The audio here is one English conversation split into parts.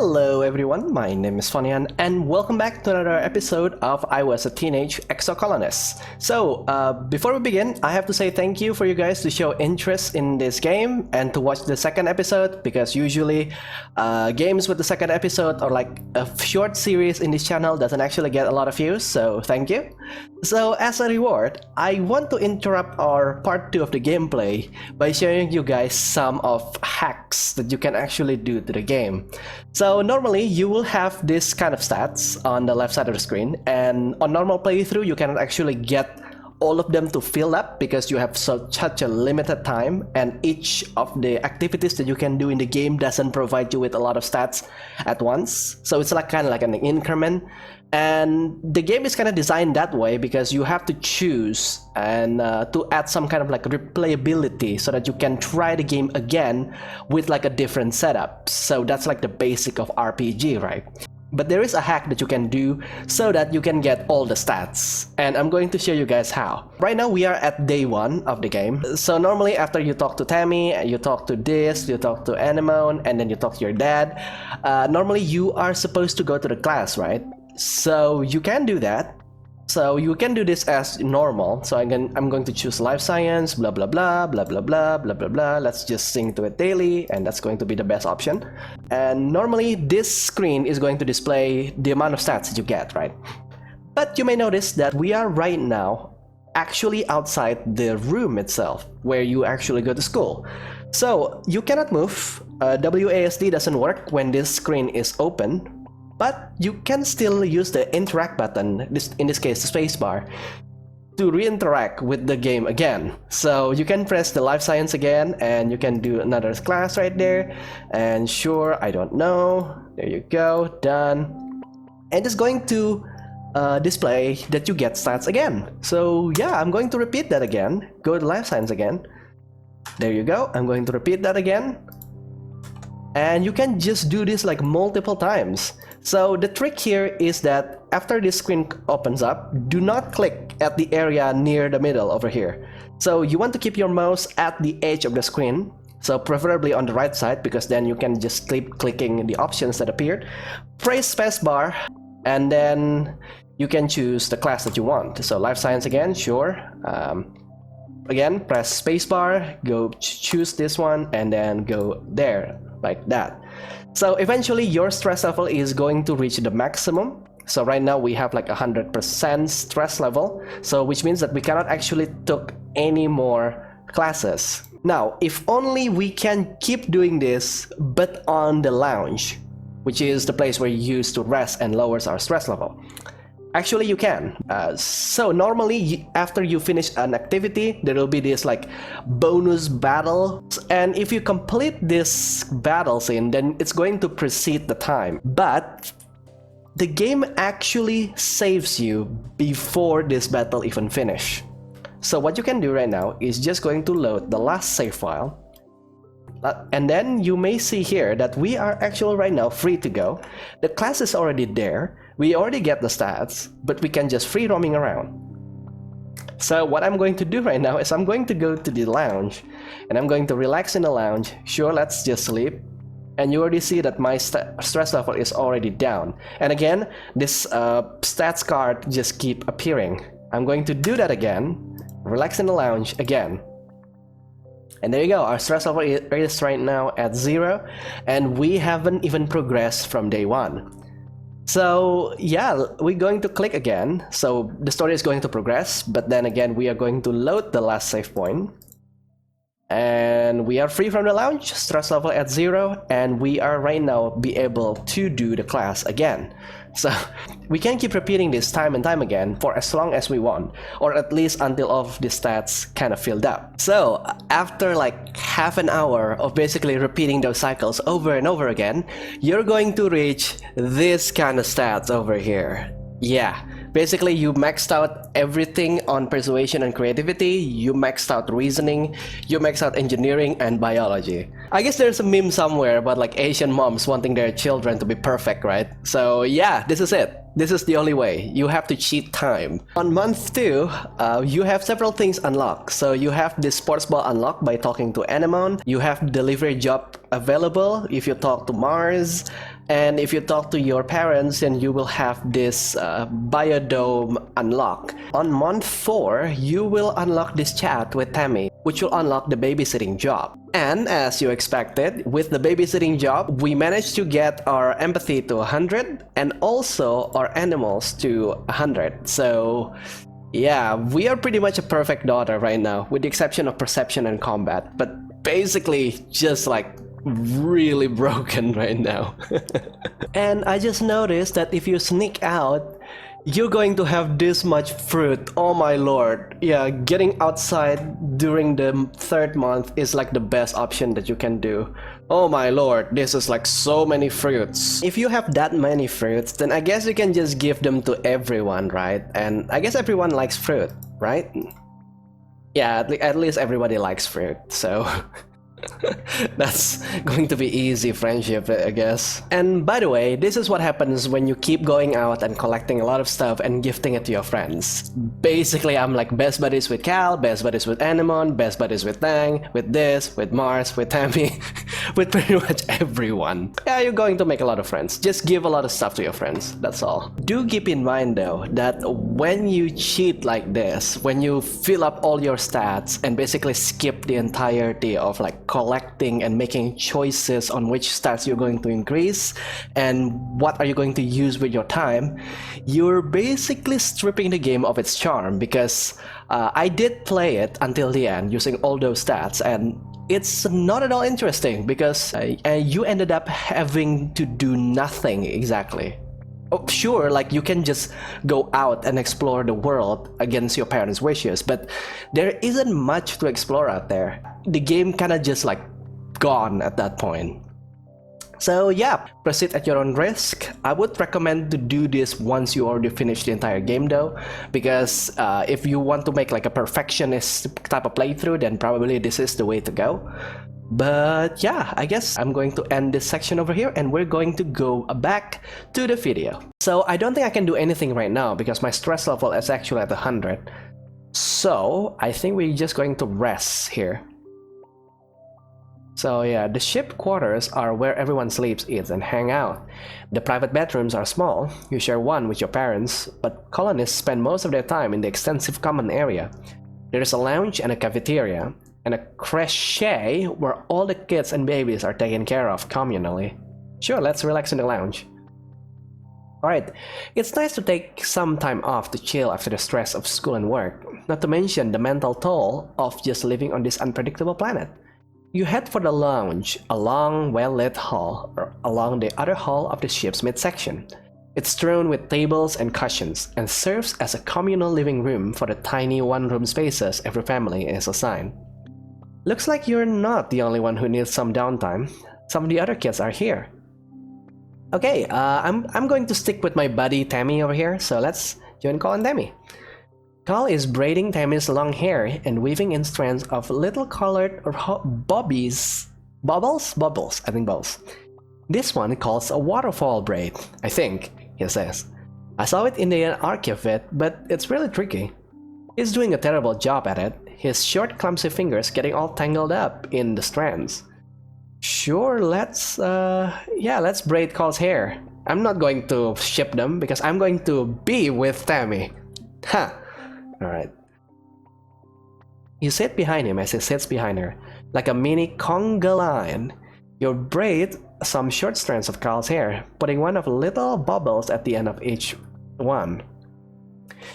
Hello everyone, my name is Fonian and welcome back to another episode of I Was a Teenage Exocolonist. So, before we begin, I have to say thank you for you guys to show interest in this game and to watch the second episode, because usually games with the second episode or like a short series in this channel doesn't actually get a lot of views, so thank you. So as a reward, I want to interrupt our part 2 of the gameplay by showing you guys some of hacks that you can actually do to the game. So normally you will have this kind of stats on the left side of the screen, and on normal playthrough you cannot actually get all of them to fill up because you have such a limited time, and each of the activities that you can do in the game doesn't provide you with a lot of stats at once. So it's like kind of like an increment, and the game is kind of designed that way because you have to choose and to add some kind of like replayability so that you can try the game again with like a different setup. So that's like the basic of RPG, right? But there is a hack that you can do so that you can get all the stats, and I'm going to show you guys how. Right now we are at day 1 of the game. So normally after you talk to Tammy, you talk to this, you talk to Anemone, and then you talk to your dad, normally you are supposed to go to the class, right? So you can do that. So you can do this as normal. So I'm going to choose life science, blah blah blah, blah blah blah, blah blah blah. Let's just sync to it daily, and that's going to be the best option. And normally this screen is going to display the amount of stats that you get, right? But you may notice that we are right now actually outside the room itself, where you actually go to school. So you cannot move. WASD doesn't work when this screen is open. But you can still use the interact button, in this case the spacebar, to re-interact with the game again. So you can press the life science again, and you can do another class right there, and sure, I don't know, there you go, done. And it's going to display that you get stats again. So yeah, I'm going to repeat that again. Go to life science again. There you go, I'm going to repeat that again. And you can just do this like multiple times. So the trick here is that after this screen opens up, do not click at the area near the middle over here. So you want to keep your mouse at the edge of the screen, so preferably on the right side, because then you can just keep clicking the options that appeared. Press spacebar, and then you can choose the class that you want. So life science again, sure. Again, press spacebar, go choose this one, and then go there, like that. So eventually your stress level is going to reach the maximum. So right now we have like 100% stress level, so which means that we cannot actually take any more classes. Now, if only we can keep doing this, but on the lounge, which is the place where you use to rest and lowers our stress level. Actually, you can. So normally, after you finish an activity, there will be this like bonus battle, and if you complete this battle scene, then it's going to precede the time. But the game actually saves you before this battle even finish. So what you can do right now is just going to load the last save file. And then you may see here that we are actually right now free to go. The class is already there. We already get the stats, but we can just free roaming around. So what I'm going to do right now is I'm going to go to the lounge, and I'm going to relax in the lounge. Sure, let's just sleep. And you already see that my stress level is already down. And again, this stats card just keep appearing. I'm going to do that again. Relax in the lounge again. And there you go, our stress level is right now at 0, and we haven't even progressed from day 1. So yeah, we're going to click again. So the story is going to progress, but then again we are going to load the last save point. And we are free from the lounge, stress level at 0, and we are right now be able to do the class again. So we can keep repeating this time and time again for as long as we want, or at least until all of the stats kind of filled up. So after like half an hour of basically repeating those cycles over and over again, you're going to reach this kind of stats over here. Yeah, basically you maxed out everything on persuasion and creativity, you maxed out reasoning, you maxed out engineering and biology. I guess there's a meme somewhere about like Asian moms wanting their children to be perfect, right? So yeah, this is it. This is the only way. You have to cheat time. On month 2, you have several things unlocked. So you have this sports ball unlocked by talking to Anemone. You have delivery job available if you talk to Mars. And if you talk to your parents, then you will have this biodome unlock. On month 4, you will unlock this chat with Tammy, which will unlock the babysitting job. And as you expected, with the babysitting job, we managed to get our empathy to 100 and also our animals to 100. So yeah, we are pretty much a perfect daughter right now, with the exception of perception and combat, but basically just like really broken right now. And I just noticed that if you sneak out, you're going to have this much fruit. Oh my lord. Yeah, getting outside during the 3rd month is like the best option that you can do. Oh my lord, this is like so many fruits. If you have that many fruits, then I guess you can just give them to everyone, right? And I guess everyone likes fruit, right? Yeah, at least everybody likes fruit, so that's going to be easy friendship, I guess. And by the way, this is what happens when you keep going out and collecting a lot of stuff and gifting it to your friends. Basically, I'm like best buddies with Cal, best buddies with Anemone, best buddies with Tang, with this, with Mars, with Tammy, with pretty much everyone. Yeah, you're going to make a lot of friends. Just give a lot of stuff to your friends, that's all. Do keep in mind though, that when you cheat like this, when you fill up all your stats and basically skip the entirety of like collecting and making choices on which stats you're going to increase and what are you going to use with your time, you're basically stripping the game of its charm, because I did play it until the end using all those stats, and it's not at all interesting because you ended up having to do nothing exactly. Oh, sure, like you can just go out and explore the world against your parents' wishes, but there isn't much to explore out there. The game kinda just like gone at that point. So yeah, proceed at your own risk. I would recommend to do this once you already finish the entire game though, because if you want to make like a perfectionist type of playthrough, then probably this is the way to go. But yeah, I guess I'm going to end this section over here and we're going to go back to the video. So I don't think I can do anything right now because my stress level is actually at 100. So I think we're just going to rest here. So yeah, the ship quarters are where everyone sleeps, eats, and hang out. The private bedrooms are small, you share one with your parents, but colonists spend most of their time in the extensive common area. There is a lounge and a cafeteria, and a crèche where all the kids and babies are taken care of communally. Sure, let's relax in the lounge. Alright, it's nice to take some time off to chill after the stress of school and work, not to mention the mental toll of just living on this unpredictable planet. You head for the lounge, a long, well-lit hall, along the other hall of the ship's midsection. It's strewn with tables and cushions, and serves as a communal living room for the tiny one-room spaces every family is assigned. Looks like you're not the only one who needs some downtime. Some of the other kids are here. Okay, I'm going to stick with my buddy Tammy over here, so let's join Cole and Tammy. Cole is braiding Tammy's long hair and weaving in strands of little colored bobbies. Bubbles? Bubbles, I think bubbles. This one calls a waterfall braid, I think, he says. I saw it in the archive of it, but it's really tricky. He's doing a terrible job at it, his short clumsy fingers getting all tangled up in the strands. Sure, let's braid Cole's hair. I'm not going to ship them because I'm going to be with Tammy. Ha! Alright. You sit behind him as he sits behind her, like a mini conga line. You braid some short strands of Carl's hair, putting one of little bubbles at the end of each one.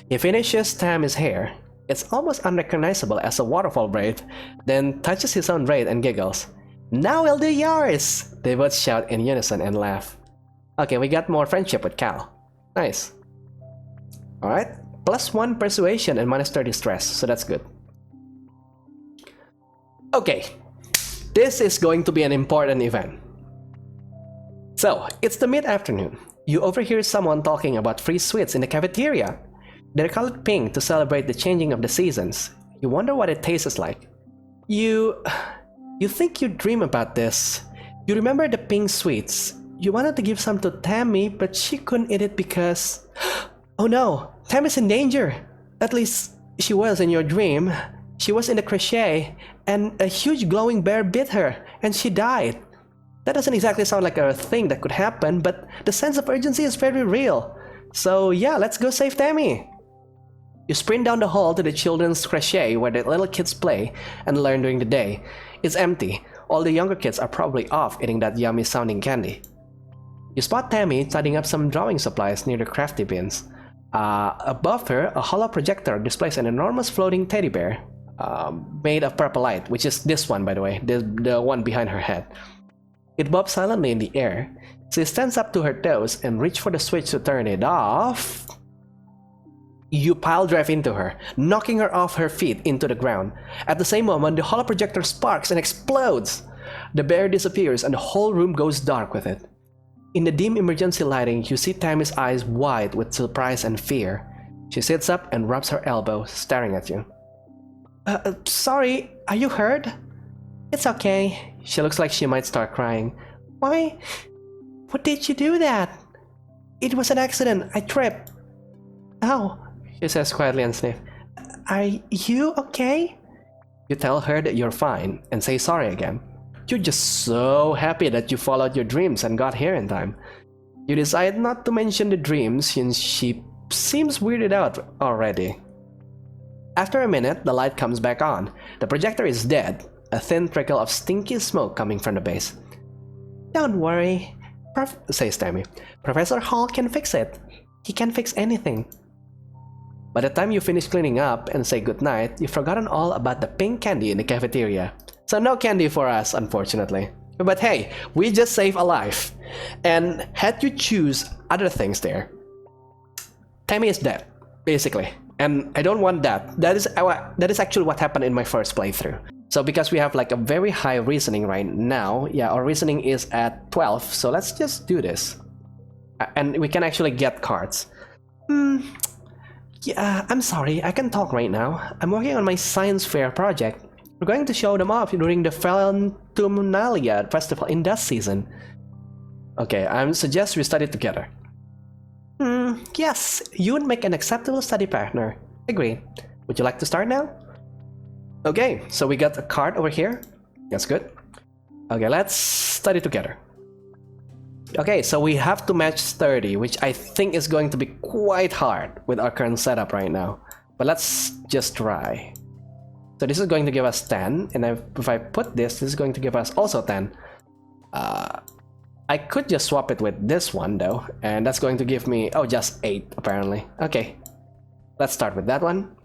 He finishes Tammy's hair. It's almost unrecognizable as a waterfall braid, then touches his own braid and giggles. Now we'll do yours! They both shout in unison and laugh. Okay, we got more friendship with Cal. Nice. Alright, +1 persuasion and -30 stress, so that's good. Okay, this is going to be an important event. So, it's the mid-afternoon. You overhear someone talking about free sweets in the cafeteria. They're colored pink to celebrate the changing of the seasons. You wonder what it tastes like. You think you dream about this. You remember the pink sweets. You wanted to give some to Tammy, but she couldn't eat it because... Oh no! Tammy's in danger! At least, she was in your dream. She was in the crochet, and a huge glowing bear bit her, and she died. That doesn't exactly sound like a thing that could happen, but the sense of urgency is very real. So yeah, let's go save Tammy. You sprint down the hall to the children's crèche where the little kids play and learn during the day. It's empty. All the younger kids are probably off eating that yummy sounding candy. You spot Tammy tidying up some drawing supplies near the crafty bins. Above her, a hollow projector displays an enormous floating teddy bear made of purple light, which is this one, by the way, the one behind her head. It bobs silently in the air. She stands up to her toes and reaches for the switch to turn it off. You pile drive into her, knocking her off her feet into the ground. At the same moment, the hollow projector sparks and explodes. The bear disappears and the whole room goes dark with it. In the dim emergency lighting, you see Tammy's eyes wide with surprise and fear. She sits up and rubs her elbow, staring at you. Sorry, are you hurt? It's okay. She looks like she might start crying. Why? What did you do that? It was an accident. I tripped. Oh, she says quietly and sniffs. Are you okay? You tell her that you're fine and say sorry again. You're just so happy that you followed your dreams and got here in time. You decide not to mention the dreams since she seems weirded out already. After a minute, the light comes back on. The projector is dead, a thin trickle of stinky smoke coming from the base. Don't worry, says Tammy. Professor Hall can fix it. He can fix anything. By the time you finish cleaning up and say goodnight, you've forgotten all about the pink candy in the cafeteria. So no candy for us, unfortunately. But hey, we just saved a life. And had you choose other things there, Tammy is dead, basically. And I don't want that. That is actually what happened in my first playthrough. So because we have like a very high reasoning right now, yeah, our reasoning is at 12, so let's just do this. And we can actually get cards. Yeah, I'm sorry, I can talk right now. I'm working on my science fair project. We're going to show them off during the Phalantuminalia festival in that season. Okay, I suggest we study together. Yes, you would make an acceptable study partner. Agreed. Would you like to start now? Okay, so we got a card over here. That's good. Okay, let's study together. Okay, so we have to match 30, which I think is going to be quite hard with our current setup right now. But let's just try. So this is going to give us 10, and if I put this is going to give us also 10. I could just swap it with this one though, and that's going to give me, oh, just 8 apparently. Okay, let's start with that one.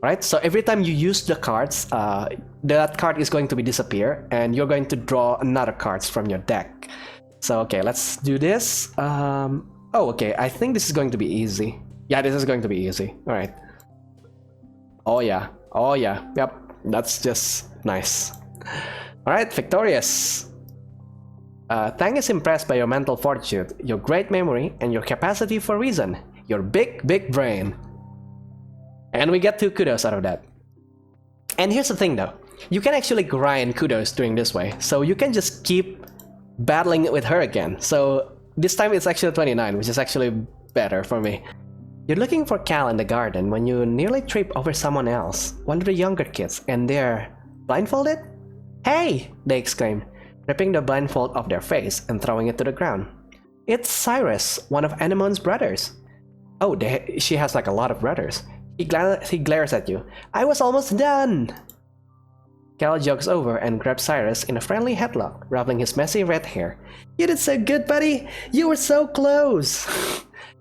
Alright, so every time you use the cards, that card is going to be disappear, and you're going to draw another cards from your deck. So okay, let's do this. Oh, okay, I think this is going to be easy. Yeah, this is going to be easy. Alright. Oh yeah, yep, that's just nice. Alright, victorious. Tang is impressed by your mental fortitude, your great memory, and your capacity for reason. Your big brain. And we get 2 kudos out of that. And here's the thing though, you can actually grind kudos doing this way, so you can just keep battling it with her again. So this time it's actually 29, which is actually better for me. You're looking for Cal in the garden when you nearly trip over someone else, one of the younger kids, and they're blindfolded? Hey! They exclaim, ripping the blindfold off their face and throwing it to the ground. It's Cyrus, one of Anemon's brothers. Oh, she has like a lot of brothers. He glares at you. I was almost done! Cal jogs over and grabs Cyrus in a friendly headlock, ruffling his messy red hair. You did so good, buddy! You were so close!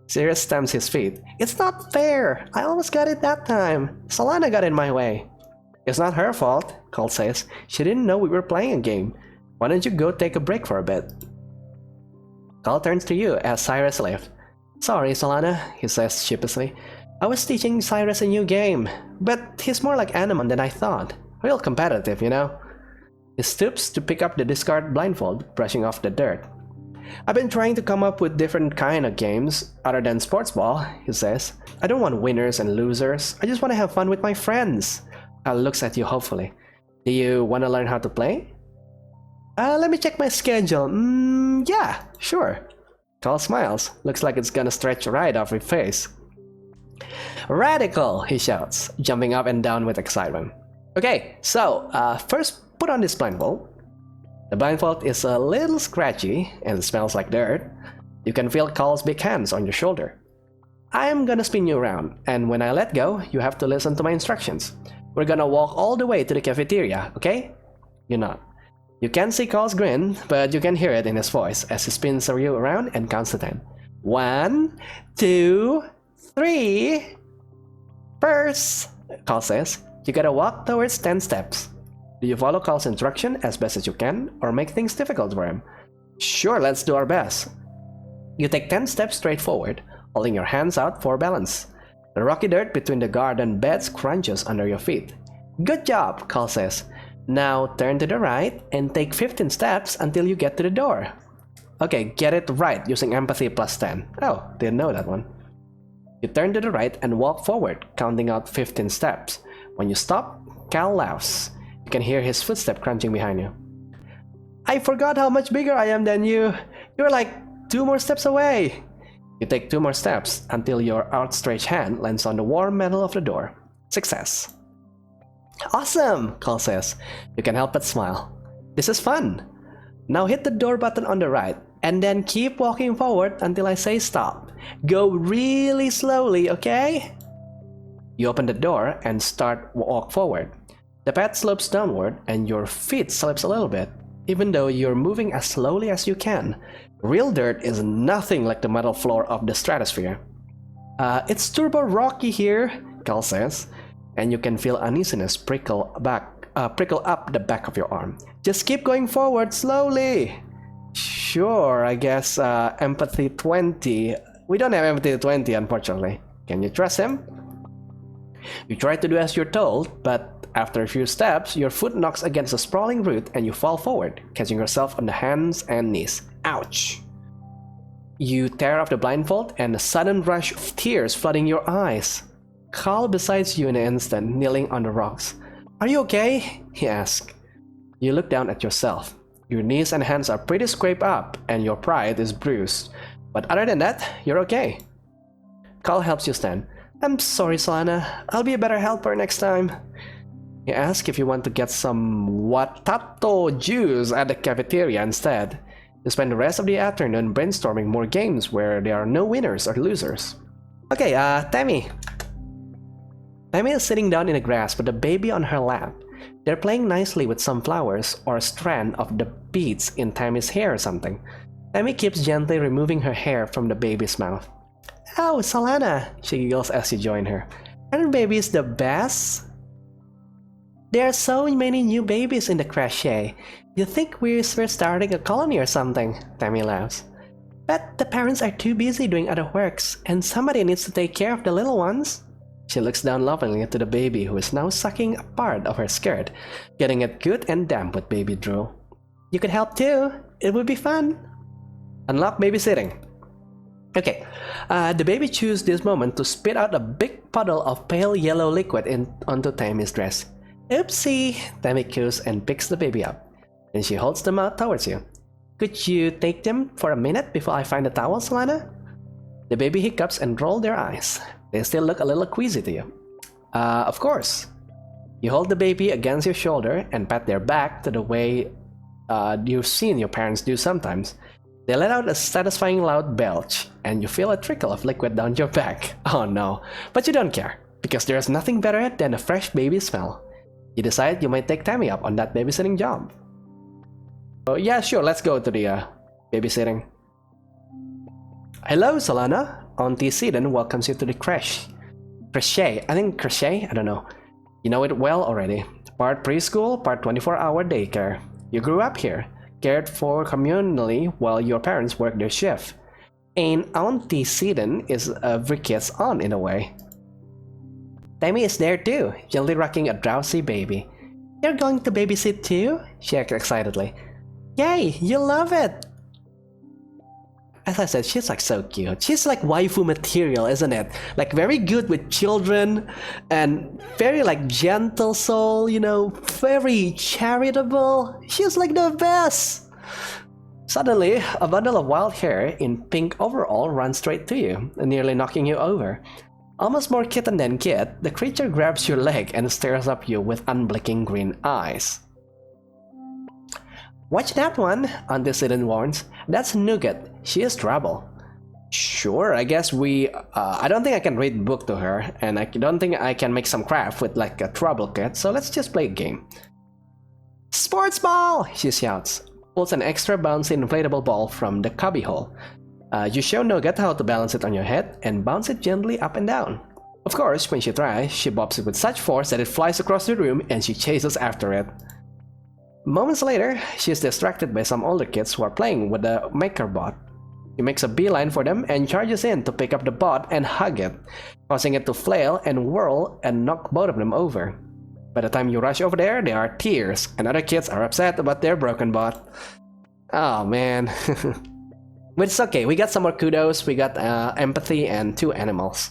Cyrus stamps his feet. It's not fair! I almost got it that time. Solana got in my way. It's not her fault, Cal says. She didn't know we were playing a game. Why don't you go take a break for a bit? Cal turns to you as Cyrus leaves. Sorry, Solana, he says sheepishly. I was teaching Cyrus a new game, but he's more like Anemon than I thought. Real competitive, you know? He stoops to pick up the discard blindfold, brushing off the dirt. I've been trying to come up with different kind of games, other than sports ball, he says. I don't want winners and losers, I just want to have fun with my friends. Cal looks at you hopefully. Do you want to learn how to play? Let me check my schedule. Yeah, sure. Cal smiles. Looks like it's gonna stretch right off your face. Radical, he shouts, jumping up and down with excitement. Okay, so first put on this blindfold. The blindfold is a little scratchy and smells like dirt. You can feel Carl's big hands on your shoulder. I'm gonna spin you around, and when I let go, you have to listen to my instructions. We're gonna walk all the way to the cafeteria, okay? You nod. You can't see Carl's grin, but you can hear it in his voice as he spins you around and counts to 10. 1, 2, 3. First, Carl says, you gotta walk towards 10 steps. Do you follow Carl's instruction as best as you can, or make things difficult for him? Sure, let's do our best. You take 10 steps straight forward, holding your hands out for balance. The rocky dirt between the garden beds crunches under your feet. Good job, Carl says. Now turn to the right and take 15 steps until you get to the door. Okay, get it right using empathy plus 10. Oh, didn't know that one. You turn to the right and walk forward, counting out 15 steps. When you stop, Cal laughs. You can hear his footsteps crunching behind you. I forgot how much bigger I am than you. You're like 2 more steps away. You take 2 more steps until your outstretched hand lands on the warm metal of the door. Success. Awesome, Carl says. You can help but smile. This is fun. Now hit the door button on the right, and then keep walking forward until I say stop. Go really slowly, okay? You open the door and start walk forward. The path slopes downward and your feet slips a little bit, even though you're moving as slowly as you can. Real dirt is nothing like the metal floor of the stratosphere. It's turbo rocky here, Carl says, and you can feel uneasiness prickle up the back of your arm. Just keep going forward slowly. Sure, I guess empathy 20. We don't have empathy 20, unfortunately. Can you trust him? You try to do as you're told, but after a few steps, your foot knocks against a sprawling root and you fall forward, catching yourself on the hands and knees. Ouch! You tear off the blindfold and a sudden rush of tears flooding your eyes. Carl besides you in an instant, kneeling on the rocks. Are you okay? He asks. You look down at yourself. Your knees and hands are pretty scraped up and your pride is bruised. But other than that, you're okay. Carl helps you stand. I'm sorry, Solana. I'll be a better helper next time. He asks if you want to get some watato juice at the cafeteria instead. You spend the rest of the afternoon brainstorming more games where there are no winners or losers. Okay, Tammy. Tammy is sitting down in the grass with a baby on her lap. They're playing nicely with some flowers or a strand of the beads in Tammy's hair or something. Tammy keeps gently removing her hair from the baby's mouth. Oh, Solana, she giggles as you join her. Aren't babies the best? There are so many new babies in the crèche. You think we're starting a colony or something, Tammy laughs. But the parents are too busy doing other works, and somebody needs to take care of the little ones. She looks down lovingly to the baby who is now sucking a part of her skirt, getting it good and damp with baby drool. You could help too. It would be fun. Unlock babysitting. Okay, the baby chooses this moment to spit out a big puddle of pale yellow liquid onto Tammy's dress. Oopsie, Tammy coos and picks the baby up. Then she holds them out towards you. Could you take them for a minute before I find the towel, Solana? The baby hiccups and rolls their eyes. They still look a little queasy to you. Of course. You hold the baby against your shoulder and pat their back to the way you've seen your parents do sometimes. They let out a satisfying loud belch, and you feel a trickle of liquid down your back. Oh no, but you don't care, because there's nothing better than a fresh baby smell. You decide you might take Tammy up on that babysitting job. Oh yeah, sure, let's go to the babysitting. Hello, Solana. Auntie Seaton welcomes you to the creche. Crochet, I think crochet? I don't know. You know it well already. Part preschool, part 24-hour daycare. You grew up here, cared for communally while your parents worked their shift. And Auntie Seaton is every kid's aunt in a way. Tammy is there too, gently rocking a drowsy baby. You're going to babysit too? She asked excitedly. Yay, you'll love it! As I said, she's like so cute. She's like waifu material, isn't it? Like very good with children and very like gentle soul, you know, very charitable. She's like the best! Suddenly, a bundle of wild hair in pink overall runs straight to you, nearly knocking you over. Almost more kitten than kid, the creature grabs your leg and stares up you with unblinking green eyes. Watch that one, Auntie Sidon warns. That's Nougat. She is trouble. Sure, I guess I don't think I can read book to her, and I don't think I can make some craft with like a trouble kit, so let's just play a game. Sports ball! She shouts. Pulls an extra bouncy inflatable ball from the cubbyhole. You show Nougat how to balance it on your head and bounce it gently up and down. Of course, when she tries, she bobs it with such force that it flies across the room and she chases after it. Moments later, she is distracted by some older kids who are playing with the maker bot. She makes a beeline for them and charges in to pick up the bot and hug it, causing it to flail and whirl and knock both of them over. By the time you rush over there are tears, and other kids are upset about their broken bot. Oh man. But it's okay, we got some more kudos, we got empathy and 2 animals.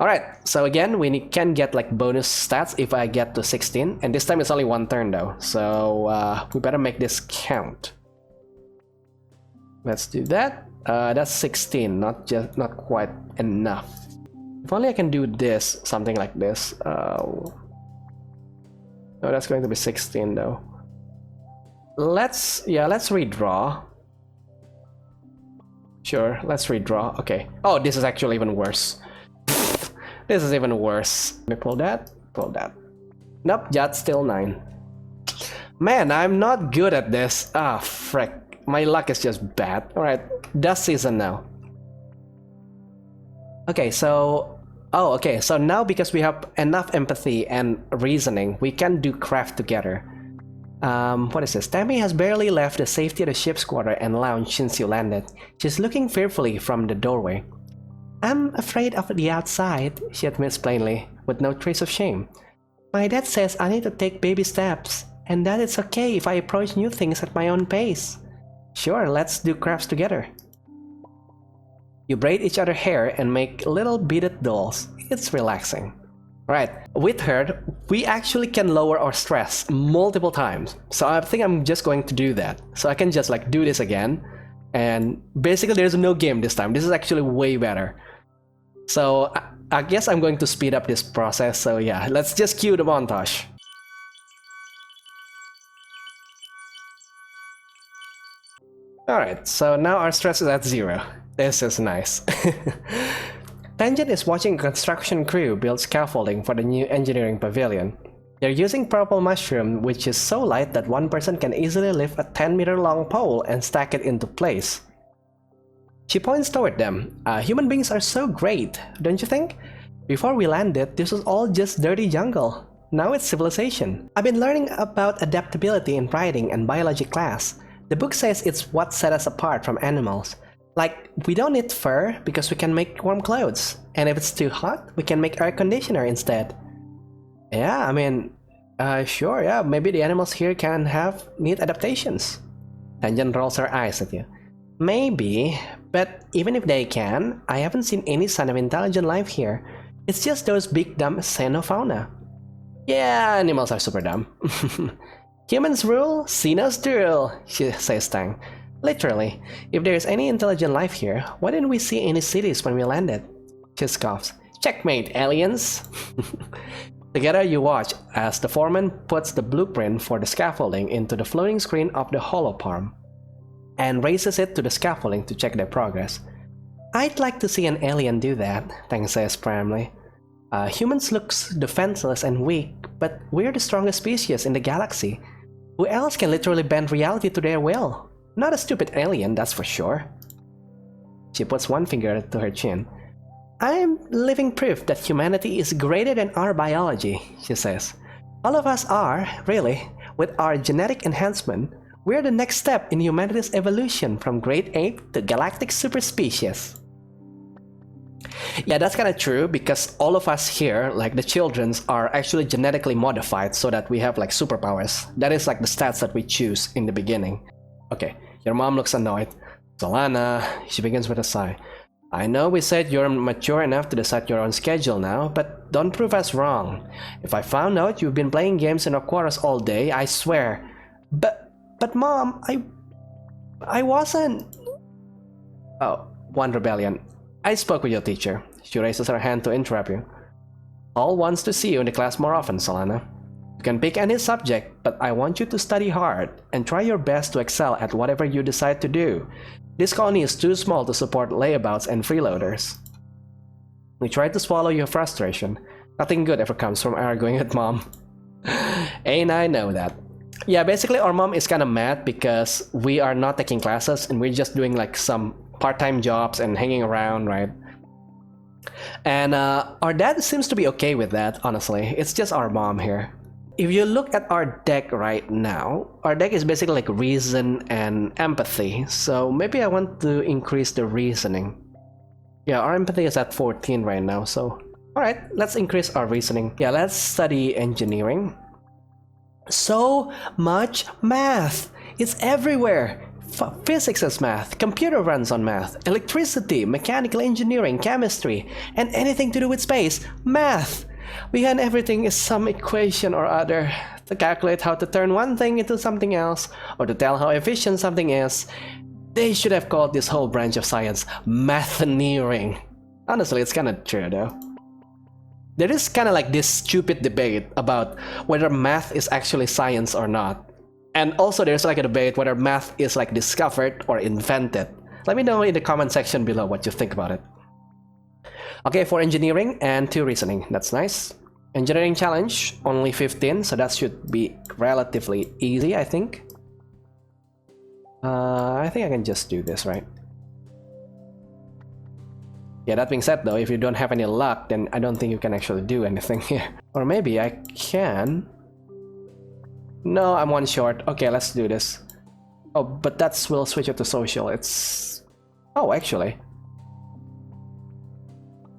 Alright, so again, we can get like bonus stats if I get to 16, and this time it's only 1 turn though, so we better make this count. Let's do that. That's 16, not quite enough. If only I can do this, something like this. No, that's going to be 16 though. Let's redraw. Sure, let's redraw. Okay. Oh, this is actually even worse. This is even worse. Let me pull that. Pull that. Nope, that's still 9. Man, I'm not good at this. Ah, frick. My luck is just bad. Alright, dust season now. Okay, so... Oh, okay, so now because we have enough empathy and reasoning, we can do craft together. What is this? Tammy has barely left the safety of the ship's quarter and lounge since you landed. She's looking fearfully from the doorway. I'm afraid of the outside, she admits plainly, with no trace of shame. My dad says I need to take baby steps, and that it's okay if I approach new things at my own pace. Sure, let's do crafts together. You braid each other's hair and make little beaded dolls. It's relaxing. Right, with her, we actually can lower our stress multiple times. So I think I'm just going to do that. So I can just like do this again. And basically there's no game this time. This is actually way better. So I guess I'm going to speed up this process. So yeah, let's just cue the montage. Alright, so now our stress is at 0. This is nice. Tangent is watching a construction crew build scaffolding for the new engineering pavilion. They're using purple mushroom, which is so light that one person can easily lift a 10-meter long pole and stack it into place. She points toward them. Human beings are so great, don't you think? Before we landed, this was all just dirty jungle. Now it's civilization. I've been learning about adaptability in writing and biology class. The book says it's what set us apart from animals. Like, we don't need fur because we can make warm clothes. And if it's too hot, we can make air conditioner instead. Yeah, I mean, sure, yeah, maybe the animals here can have neat adaptations. Tangent rolls her eyes at you. Maybe, but even if they can, I haven't seen any sign of intelligent life here. It's just those big dumb xenofauna. Yeah, animals are super dumb. Humans rule, Xenos drool, she says Tang. Literally, if there's any intelligent life here, why didn't we see any cities when we landed? She scoffs. Checkmate, aliens! Together you watch as the foreman puts the blueprint for the scaffolding into the floating screen of the holopalm and raises it to the scaffolding to check their progress. I'd like to see an alien do that, Tang says primarily. Humans look defenseless and weak, but we're the strongest species in the galaxy. Who else can literally bend reality to their will? Not a stupid alien, that's for sure. She puts one finger to her chin. I'm living proof that humanity is greater than our biology, she says. All of us are, really. With our genetic enhancement, we're the next step in humanity's evolution from great ape to galactic superspecies. Yeah, that's kind of true because all of us here, like the childrens, are actually genetically modified so that we have like superpowers. That is like the stats that we choose in the beginning. Okay, your mom looks annoyed. Solana, she begins with a sigh. I know we said you're mature enough to decide your own schedule now, but don't prove us wrong. If I found out you've been playing games in our quarters all day, I swear. But mom, I wasn't... Oh, one rebellion. I spoke with your teacher. She raises her hand to interrupt you. Paul wants to see you in the class more often, Solana. You can pick any subject, but I want you to study hard and try your best to excel at whatever you decide to do. This colony is too small to support layabouts and freeloaders. We tried to swallow your frustration. Nothing good ever comes from arguing with mom. Ain't I know that. Yeah, basically our mom is kind of mad because we are not taking classes and we're just doing like some part-time jobs and hanging around, right? And our dad seems to be okay with that, honestly. It's just our mom here. If you look at our deck right now, our deck is basically like reason and empathy. So maybe I want to increase the reasoning. Yeah, our empathy is at 14 right now, so... Alright, let's increase our reasoning. Yeah, let's study engineering. So much math! It's everywhere! Physics is math, computer runs on math, electricity, mechanical engineering, chemistry, and anything to do with space, math! Behind everything is some equation or other to calculate how to turn one thing into something else, or to tell how efficient something is. They should have called this whole branch of science mathneering. Honestly, it's kinda true though. There is kinda like this stupid debate about whether math is actually science or not. And also there's like a debate whether math is like discovered or invented. Let me know in the comment section below what you think about it. Okay, for engineering and 2 reasoning, that's nice. Engineering challenge, only 15, so that should be relatively easy, I think. I think I can just do this, right? Yeah, that being said though, if you don't have any luck, then I don't think you can actually do anything here. Or maybe I can... No, I'm 1 short. Okay, let's do this. Oh, but we'll switch it to social. It's... Oh, actually.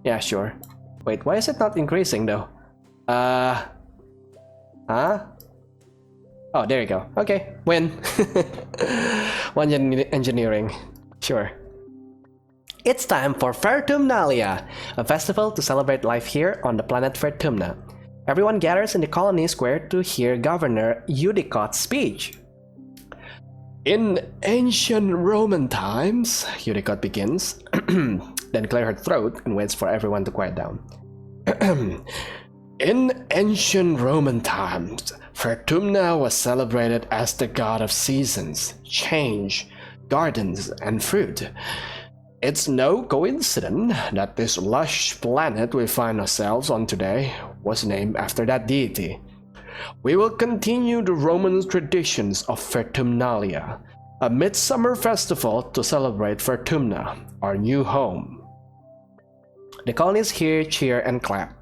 Yeah, sure. Wait, why is it not increasing though? Huh? Oh, there you go. Okay, win. 1 engineering. Sure. It's time for Vertumnalia, a festival to celebrate life here on the planet Vertumna. Everyone gathers in the colony square to hear Governor Eudicott's speech. In ancient Roman times, Eudicott begins, then clears her throat and waits for everyone to quiet down. In ancient Roman times, Vertumna was celebrated as the god of seasons, change, gardens, and fruit. It's no coincidence that this lush planet we find ourselves on today was named after that deity. We will continue the Roman traditions of Vertumnalia, a midsummer festival to celebrate Vertumna, our new home. The colonists here cheer and clap.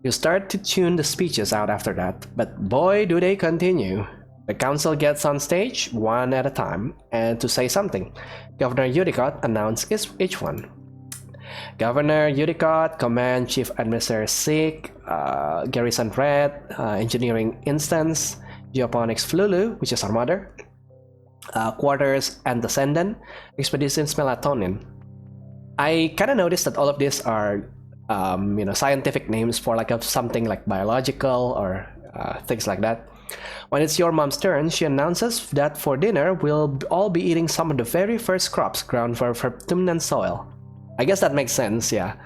You start to tune the speeches out after that, but boy do they continue. The council gets on stage, one at a time, and to say something. Governor Eudicott announces each one. Governor Eudicott, Command Chief Administrator Sick, Garrison Red, Engineering Instance, Geoponics Flulu, which is our mother, Quarters Antecedent, Expeditions Melatonin. I kind of noticed that all of these are, scientific names for like something like biological or things like that. When it's your mom's turn, she announces that for dinner, we'll all be eating some of the very first crops grown for Vertumnan soil. I guess that makes sense, yeah.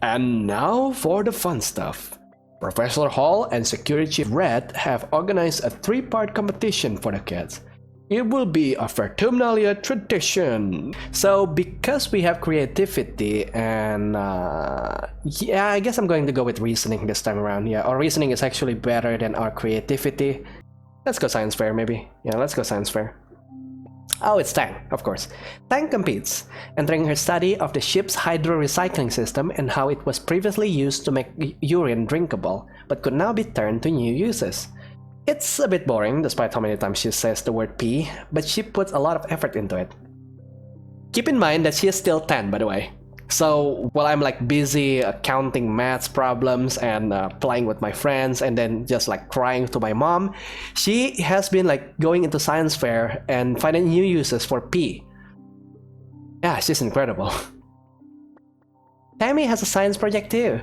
And now for the fun stuff. Professor Hall and Security Chief Red have organized a 3-part competition for the kids. It will be a Vertumnalia tradition. So because we have creativity and yeah, I guess I'm going to go with reasoning this time around. Yeah, our reasoning is actually better than our creativity. Let's go science fair maybe. Yeah, let's go science fair. Oh, it's Tang, of course. Tang competes, entering her study of the ship's hydro-recycling system and how it was previously used to make urine drinkable, but could now be turned to new uses. It's a bit boring, despite how many times she says the word pee, but she puts a lot of effort into it. Keep in mind that she is still 10, by the way. So while I'm like busy counting maths problems and playing with my friends and then just like crying to my mom, she has been like going into science fair and finding new uses for pee. Yeah, she's incredible. Tammy has a science project too.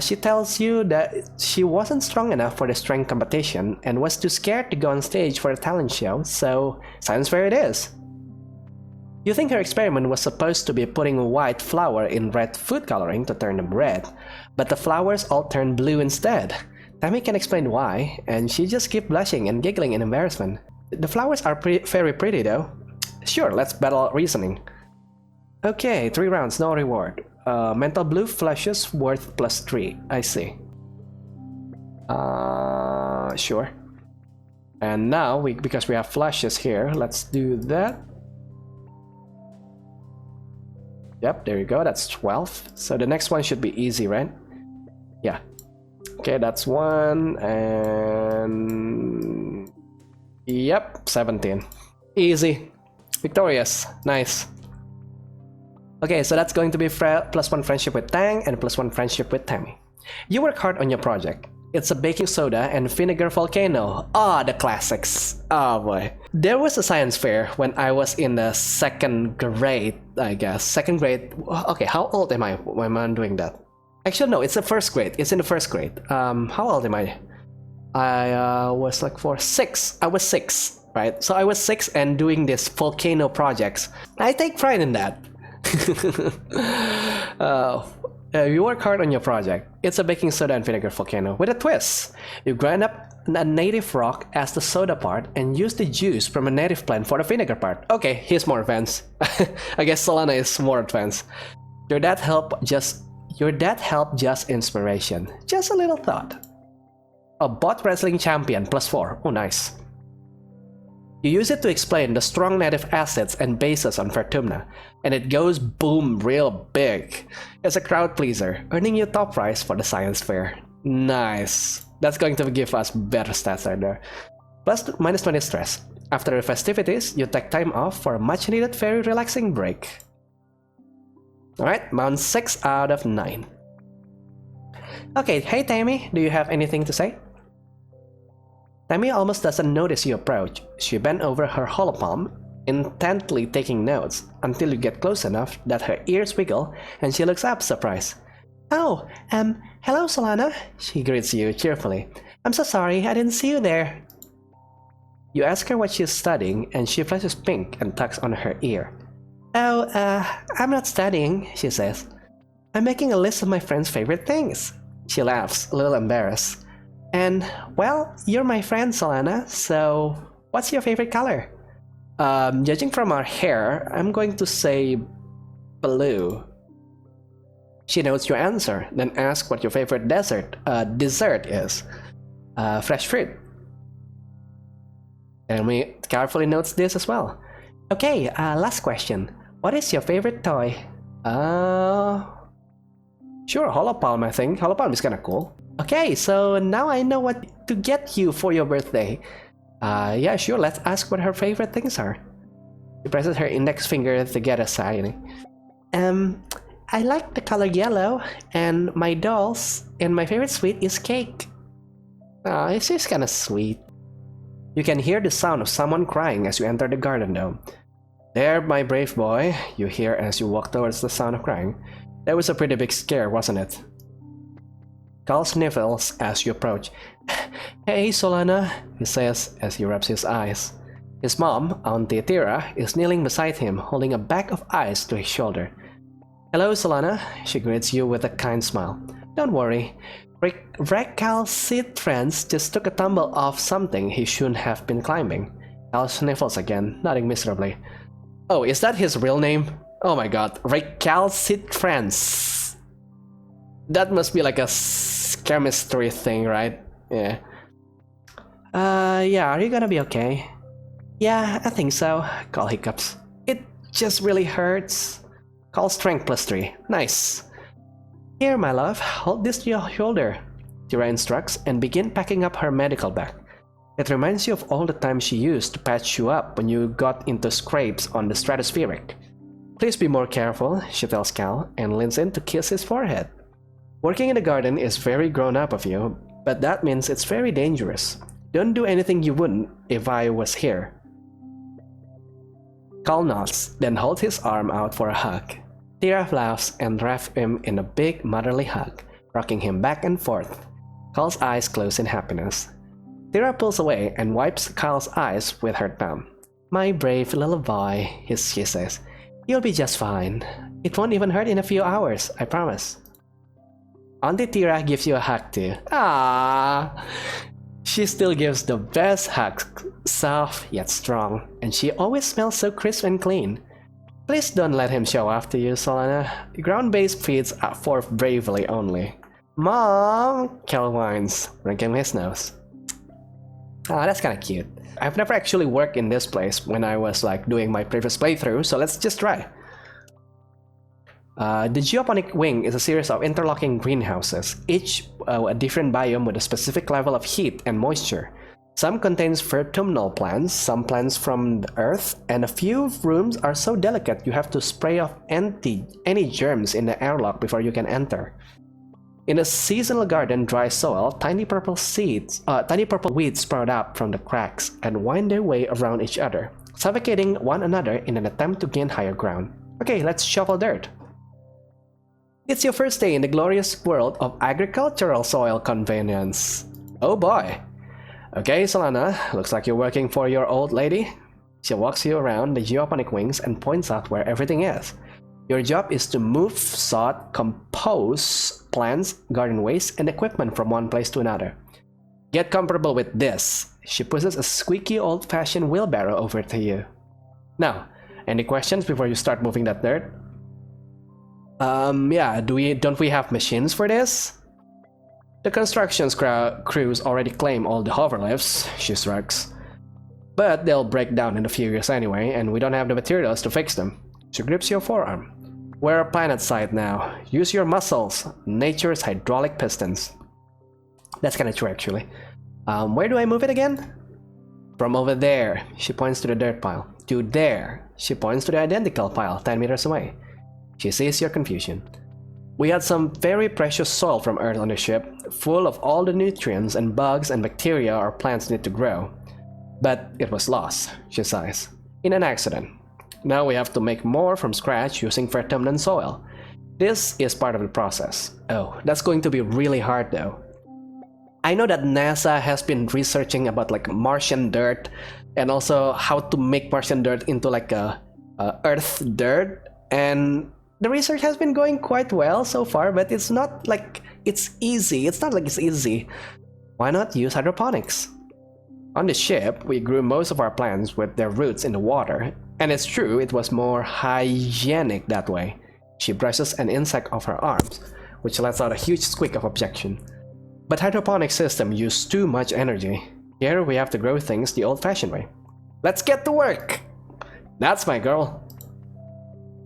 She tells you that she wasn't strong enough for the strength competition and was too scared to go on stage for a talent show, so science fair it is. You think her experiment was supposed to be putting white flour in red food coloring to turn them red, but the flowers all turned blue instead. Tammy can explain why, and she just keeps blushing and giggling in embarrassment. The flowers are very pretty though. Sure, let's battle reasoning. Okay, 3 rounds, no reward. Mental blue flashes worth +3. I see. Sure. And now, because we have flashes here, let's do that. Yep, there you go, that's 12. So the next one should be easy, right? Yeah. Okay, that's 1, and... Yep, 17. Easy. Victorious. Nice. Okay, so that's going to be +1 friendship with Tang and +1 friendship with Tammy. You work hard on your project. It's a baking soda and vinegar volcano. Ah, the classics. Oh boy. There was a science fair when I was in the 2nd grade, I guess. 2nd grade. Okay, how old am I when I'm doing that? Actually, no, it's the 1st grade. It's in the 1st grade. How old am I? I was like 6. I was 6, right? So I was 6 and doing this volcano projects. I take pride in that. You work hard on your project. It's a baking soda and vinegar volcano with a twist. You grind up a native rock as the soda part and use the juice from a native plant for the vinegar part. Okay, he's more advanced. I guess Solana is more advanced. Your dad helped just inspiration. Just a little thought. A bot wrestling champion +4. Oh, nice. You use it to explain the strong native assets and bases on Vertumna, and it goes boom real big. It's a crowd pleaser, earning you top prize for the science fair. Nice. That's going to give us better stats right there. -20 stress. After the festivities, you take time off for a much needed very relaxing break. Alright, mount 6 out of 9. Okay, hey Tammy, do you have anything to say? Tammy almost doesn't notice you approach. She bent over her holopalm, intently taking notes, until you get close enough that her ears wiggle and she looks up surprised. Oh, hello Solana, she greets you cheerfully. I'm so sorry, I didn't see you there. You ask her what she's studying and she flushes pink and tucks on her ear. Oh, I'm not studying, she says. I'm making a list of my friend's favorite things. She laughs, a little embarrassed. And, well, you're my friend, Solana, so what's your favorite color? Judging from our hair, I'm going to say blue. She notes your answer, then asks what your favorite dessert is. Fresh fruit. And we carefully notes this as well. Okay, last question. What is your favorite toy? Sure, holopalm, I think. Holopalm is kinda cool. Okay, so now I know what to get you for your birthday. Yeah, sure, let's ask what her favorite things are. She presses her index finger to get a sign. I like the color yellow, and my dolls, and my favorite sweet is cake. It's just kinda sweet. You can hear the sound of someone crying as you enter the garden dome. There, my brave boy, you hear as you walk towards the sound of crying. That was a pretty big scare, wasn't it? Carl sniffles as you approach. Hey, Solana, he says as he rubs his eyes. His mom, Auntie Tira, is kneeling beside him, holding a bag of ice to his shoulder. Hello, Solana, she greets you with a kind smile. Don't worry, Recalcitrance just took a tumble off something he shouldn't have been climbing. Carl sniffles again, nodding miserably. Oh, is that his real name? Oh my god, Recalcitrance. That must be like a chemistry thing, right? Yeah. Yeah, are you gonna be okay? Yeah, I think so, Carl hiccups. It just really hurts. Call strength +3. Nice. Here, my love, hold this to your shoulder. Tira instructs and begin packing up her medical bag. It reminds you of all the time she used to patch you up when you got into scrapes on the stratospheric. Please be more careful, she tells Cal, and leans in to kiss his forehead. Working in the garden is very grown up of you, but that means it's very dangerous. Don't do anything you wouldn't if I was here. Cal nods, then holds his arm out for a hug. Tira laughs and wraps him in a big motherly hug, rocking him back and forth. Cal's eyes close in happiness. Tira pulls away and wipes Cal's eyes with her thumb. My brave little boy, she says. You'll be just fine. It won't even hurt in a few hours, I promise. Auntie Tira gives you a hug too. Ah, she still gives the best hugs, soft yet strong, and she always smells so crisp and clean. Please don't let him show off to you, Solana. Ground-based feeds are for bravely only. Mom! Kel whines, wrinkling his nose. Ah, that's kinda cute. I've never actually worked in this place when I was like doing my previous playthrough, so let's just try. The geoponic wing is a series of interlocking greenhouses, each a different biome with a specific level of heat and moisture. Some contains autumnal plants, some plants from the earth, and a few rooms are so delicate you have to spray off any germs in the airlock before you can enter. In a seasonal garden dry soil, tiny purple weeds sprout up from the cracks and wind their way around each other, suffocating one another in an attempt to gain higher ground. Okay, let's shovel dirt. It's your first day in the glorious world of agricultural soil convenience. Oh boy. Okay, Solana, looks like you're working for your old lady. She walks you around the geoponic wings and points out where everything is. Your job is to move, sort, compose plants, garden waste, and equipment from one place to another. Get comfortable with this. She pushes a squeaky old-fashioned wheelbarrow over to you. Now, any questions before you start moving that dirt? Yeah, don't we have machines for this? The construction crews already claim all the hoverlifts, she shrugs. But they'll break down in a few years anyway, and we don't have the materials to fix them. She grips your forearm. We're a planet side now. Use your muscles, nature's hydraulic pistons. That's kinda true actually. Where do I move it again? From over there, she points to the dirt pile. To there, she points to the identical pile 10 meters away. She sees your confusion. We had some very precious soil from Earth on the ship, full of all the nutrients and bugs and bacteria our plants need to grow. But it was lost, she sighs, in an accident. Now we have to make more from scratch using fertile soil. This is part of the process. Oh, that's going to be really hard though. I know that NASA has been researching about like Martian dirt and also how to make Martian dirt into like a Earth dirt, and the research has been going quite well so far, but it's not like it's easy. It's not like it's easy. Why not use hydroponics? On the ship, we grew most of our plants with their roots in the water, and it's true it was more hygienic that way. She brushes an insect off her arms, which lets out a huge squeak of objection. But hydroponic system use too much energy. Here we have to grow things the old-fashioned way. Let's get to work! That's my girl.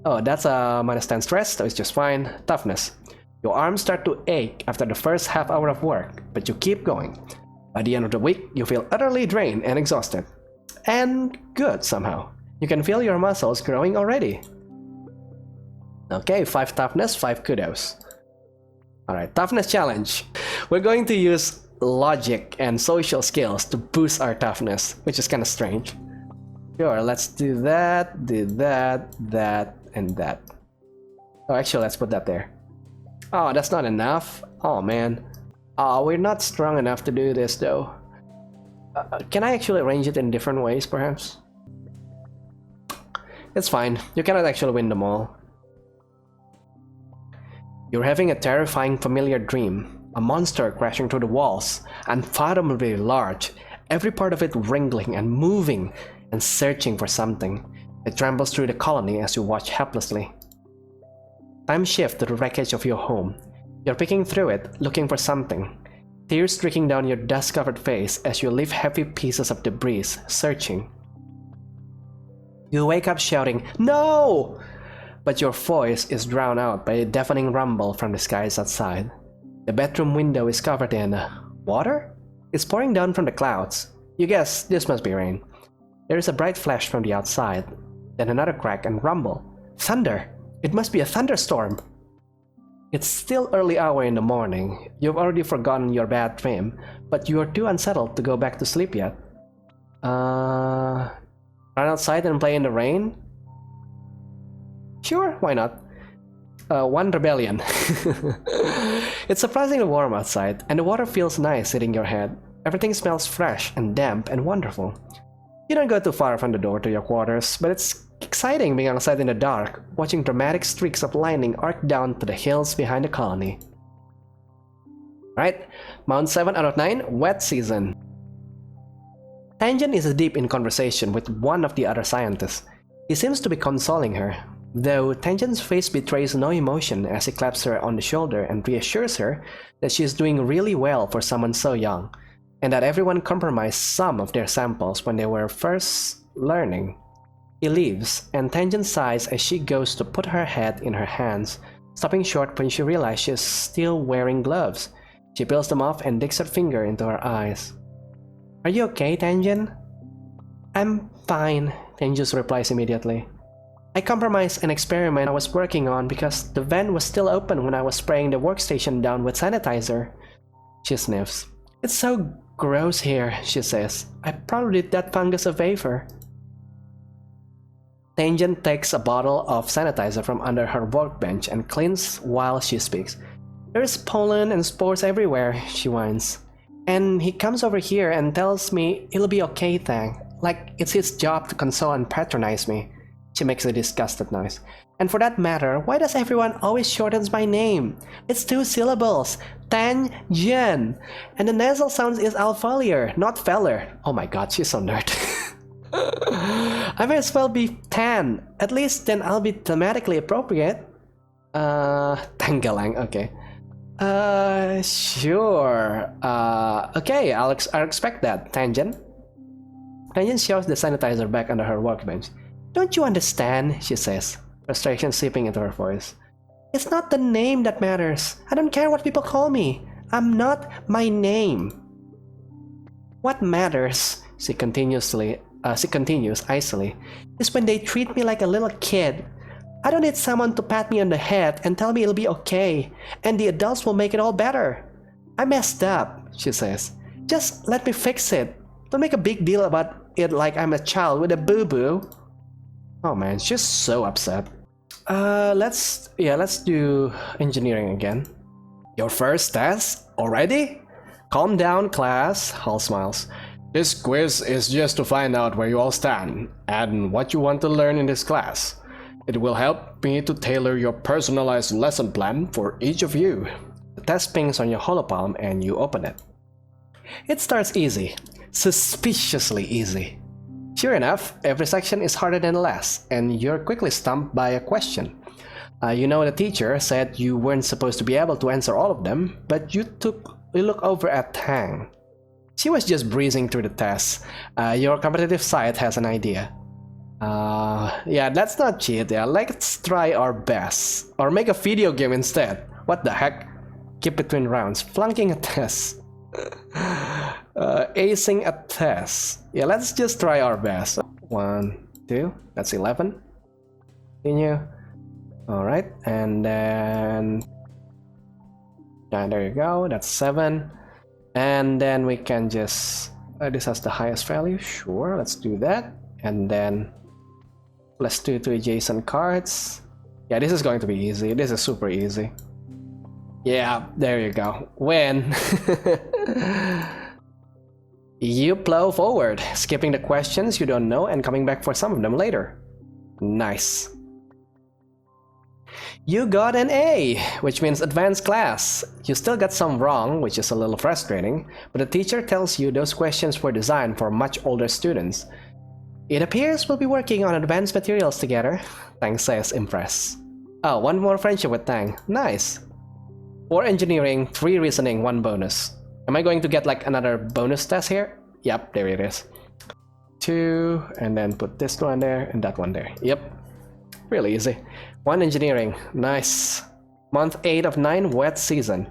Oh, that's a minus 10 stress, that is just fine. Toughness. Your arms start to ache after the first half hour of work, but you keep going. By the end of the week, you feel utterly drained and exhausted. And good somehow. You can feel your muscles growing already. Okay, 5 toughness, 5 kudos. Alright, toughness challenge. We're going to use logic and social skills to boost our toughness, which is kind of strange. Sure, let's do that, that, and that. Oh, actually, let's put that there. Oh, that's not enough. Oh, man. Oh, we're not strong enough to do this, though. Can I actually arrange it in different ways, perhaps? It's fine. You cannot actually win them all. You're having a terrifying familiar dream. A monster crashing through the walls, unfathomably large, every part of it wriggling and moving and searching for something. It trambles through the colony as you watch helplessly. Time shift to the wreckage of your home. You're picking through it, looking for something. Tears streaking down your dust-covered face as you lift heavy pieces of debris, searching. You wake up shouting, "No!" But your voice is drowned out by a deafening rumble from the skies outside. The bedroom window is covered in water? It's pouring down from the clouds. You guess this must be rain. There is a bright flash from the outside, then another crack and rumble. Thunder! It must be a thunderstorm! It's still early hour in the morning. You've already forgotten your bad dream, but you are too unsettled to go back to sleep yet. Run outside and play in the rain? Sure, why not? One rebellion. It's surprisingly warm outside, and the water feels nice hitting your head. Everything smells fresh and damp and wonderful. You don't go too far from the door to your quarters, but it's exciting being outside in the dark, watching dramatic streaks of lightning arc down to the hills behind the colony. Right, Mount 7 out of 9, wet season. Tangent is deep in conversation with one of the other scientists. He seems to be consoling her, though Tangent's face betrays no emotion as he claps her on the shoulder and reassures her that she is doing really well for someone so young, and that everyone compromised some of their samples when they were first learning. He leaves, and Tangent sighs as she goes to put her head in her hands, stopping short when she realizes she is still wearing gloves. She peels them off and digs her finger into her eyes. "Are you okay, Tangent?" "I'm fine," Tangent replies immediately. "I compromised an experiment I was working on because the vent was still open when I was spraying the workstation down with sanitizer." She sniffs. "It's so gross here," she says. "I probably did that fungus a favor." Tangent takes a bottle of sanitizer from under her workbench and cleans while she speaks. "There's pollen and spores everywhere," she whines. "And he comes over here and tells me it'll be okay, Tang. Like it's his job to console and patronize me." She makes a disgusted noise. "And for that matter, why does everyone always shortens my name? It's 2 syllables. Tang-jen. And the nasal sound is alfoliar, not feller." Oh my god, she's so nerd. "I may as well be Tan. At least then I'll be thematically appropriate." Tanggalang, okay. Sure. Okay, I'll expect that, Tangent." Tangent shoves the sanitizer back under her workbench. "Don't you understand?" she says, frustration seeping into her voice. "It's not the name that matters. I don't care what people call me. I'm not my name." "What matters," she continues icily, "is when they treat me like a little kid. I don't need someone to pat me on the head and tell me it'll be okay, and the adults will make it all better. I messed up," she says. "Just let me fix it. Don't make a big deal about it like I'm a child with a boo-boo." Oh man, she's so upset. Let's do engineering again. "Your first test? Already? Calm down, class," Hall smiles. "This quiz is just to find out where you all stand and what you want to learn in this class. It will help me to tailor your personalized lesson plan for each of you." The test pings on your holopalm and you open it. It starts easy, suspiciously easy. Sure enough, every section is harder than the last, and you're quickly stumped by a question. You know the teacher said you weren't supposed to be able to answer all of them, but you look over at Tang. She was just breezing through the tests. Your competitive side has an idea. Yeah, let's not cheat, yeah. Let's try our best. Or make a video game instead. What the heck? Keep between rounds. Flunking a test. Acing a test. Yeah, let's just try our best. 1, 2, that's 11. Continue. Alright, and then... there you go, that's 7. And then we can just... this has the highest value, sure, let's do that. And then... let's do 2 adjacent cards. Yeah, this is going to be easy. This is super easy. Yeah, there you go. Win! You plow forward, skipping the questions you don't know and coming back for some of them later. Nice. You got an A, which means advanced class. You still got some wrong, which is a little frustrating, but the teacher tells you those questions were designed for much older students. It appears we'll be working on advanced materials together, Tang says, impressed. Oh, 1 more friendship with Tang. Nice. 4 engineering, 3 reasoning, 1 bonus. Am I going to get like another bonus test here? Yep, there it is. 2, and then put this one there and that one there. Yep. Really easy. 1 engineering. Nice. Month 8 of 9, wet season.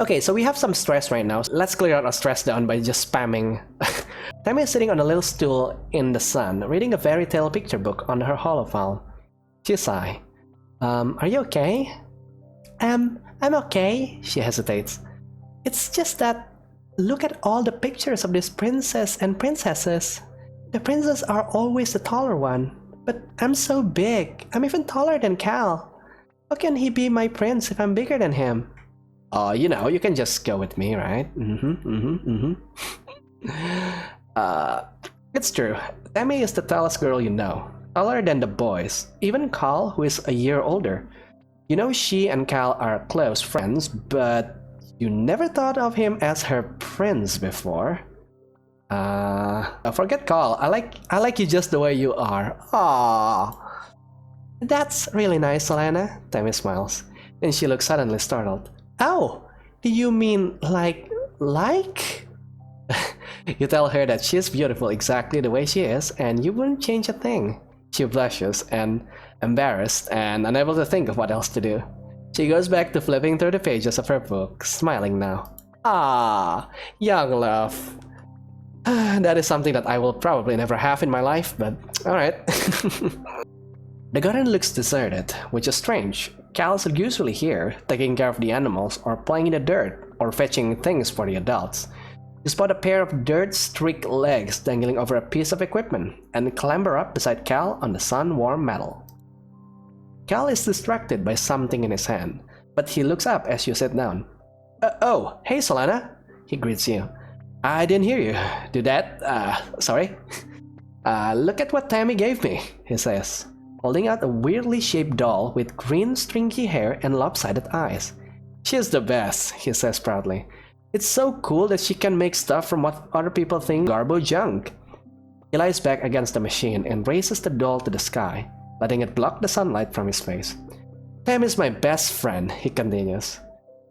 Okay, so we have some stress right now. Let's clear out our stress down by just spamming. Tammy is sitting on a little stool in the sun, reading a fairy tale picture book on her holophile. She sighs. Are you okay? I'm okay, she hesitates. It's just that, look at all the pictures of this princess and princesses. The princesses are always the taller one, but I'm so big. I'm even taller than Cal. How can he be my prince if I'm bigger than him? Oh, you know, you can just go with me, right? It's true. Tammy is the tallest girl you know. Taller than the boys. Even Cal, who is a year older. You know she and Cal are close friends, but You never thought of him as her prince before. Forget Carl. I like you just the way you are. Aww. That's really nice, Solana. Tammy smiles. Then she looks suddenly startled. Oh, do you mean like? You tell her that she's beautiful exactly the way she is, and you wouldn't change a thing. She blushes and embarrassed and unable to think of what else to do. She goes back to flipping through the pages of her book, smiling now. Ah, young love. That is something that I will probably never have in my life, but alright. The garden looks deserted, which is strange. Cal's are usually here, taking care of the animals or playing in the dirt or fetching things for the adults. You spot a pair of dirt-streaked legs dangling over a piece of equipment and clamber up beside Cal on the sun-warmed metal. Cal is distracted by something in his hand, but he looks up as you sit down. Oh, hey Solana, he greets you. I didn't hear you. Do that? Sorry. Look at what Tammy gave me, he says, holding out a weirdly shaped doll with green stringy hair and lopsided eyes. She's the best, he says proudly. It's so cool that she can make stuff from what other people think garbo junk. He lies back against the machine and raises the doll to the sky, letting it block the sunlight from his face. Tammy's my best friend, he continues.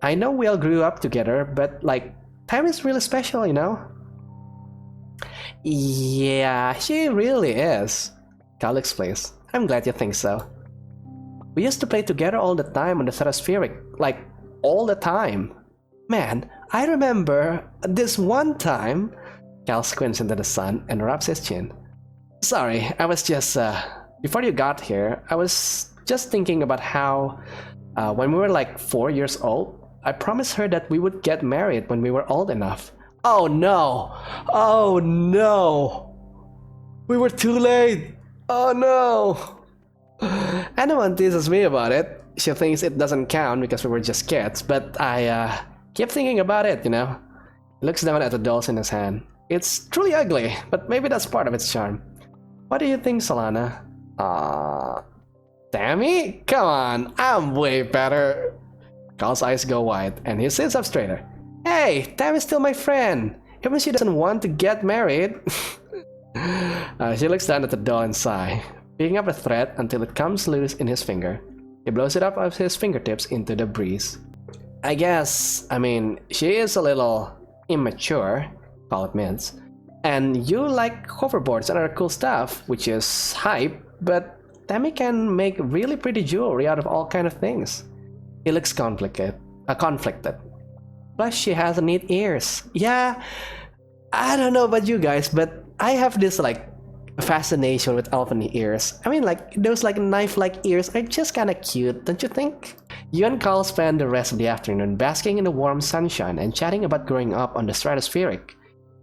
I know we all grew up together, but like, Tammy's really special, you know? Yeah, she really is, Cal explains. I'm glad you think so. We used to play together all the time on the stratospheric, like, all the time. Man, I remember this one time. Cal squints into the sun and rubs his chin. Sorry, I was just, before you got here, I was just thinking about how, when we were like 4 years old, I promised her that we would get married when we were old enough. Oh no! Oh no! We were too late! Oh no! Anyone teases me about it. She thinks it doesn't count because we were just kids, but I, keep thinking about it, you know? He looks down at the dolls in his hand. It's truly ugly, but maybe that's part of its charm. What do you think, Solana? Tammy? Come on, I'm way better. Carl's eyes go wide, and he sits up straighter. Hey, Tammy's still my friend, even she doesn't want to get married. She looks down at the doll and sighs, picking up a thread until it comes loose in his finger. He blows it up of his fingertips into the breeze. I mean, she is a little immature, Paul admits, and you like hoverboards and other cool stuff, which is hype, but Tammy can make really pretty jewelry out of all kind of things. He looks conflicted. Plus, she has neat ears. Yeah, I don't know about you guys, but I have this like fascination with elven ears. I mean, like those like knife-like ears are just kind of cute, don't you think? You and Carl spend the rest of the afternoon basking in the warm sunshine and chatting about growing up on the stratospheric.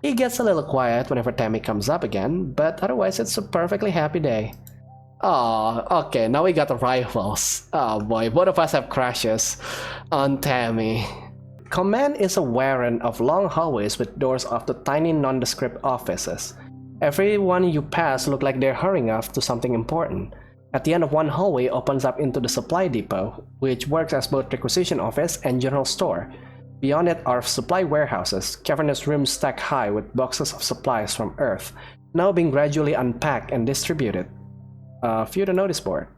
He gets a little quiet whenever Tammy comes up again, but otherwise it's a perfectly happy day. Oh, okay, now we got the rivals. Oh boy, both of us have crushes on Tammy. Command is a warren of long hallways with doors off to tiny nondescript offices. Everyone you pass look like they're hurrying off to something important. At the end of one hallway opens up into the supply depot, which works as both requisition office and general store. Beyond it are supply warehouses, cavernous rooms stacked high with boxes of supplies from Earth, now being gradually unpacked and distributed. View the notice board.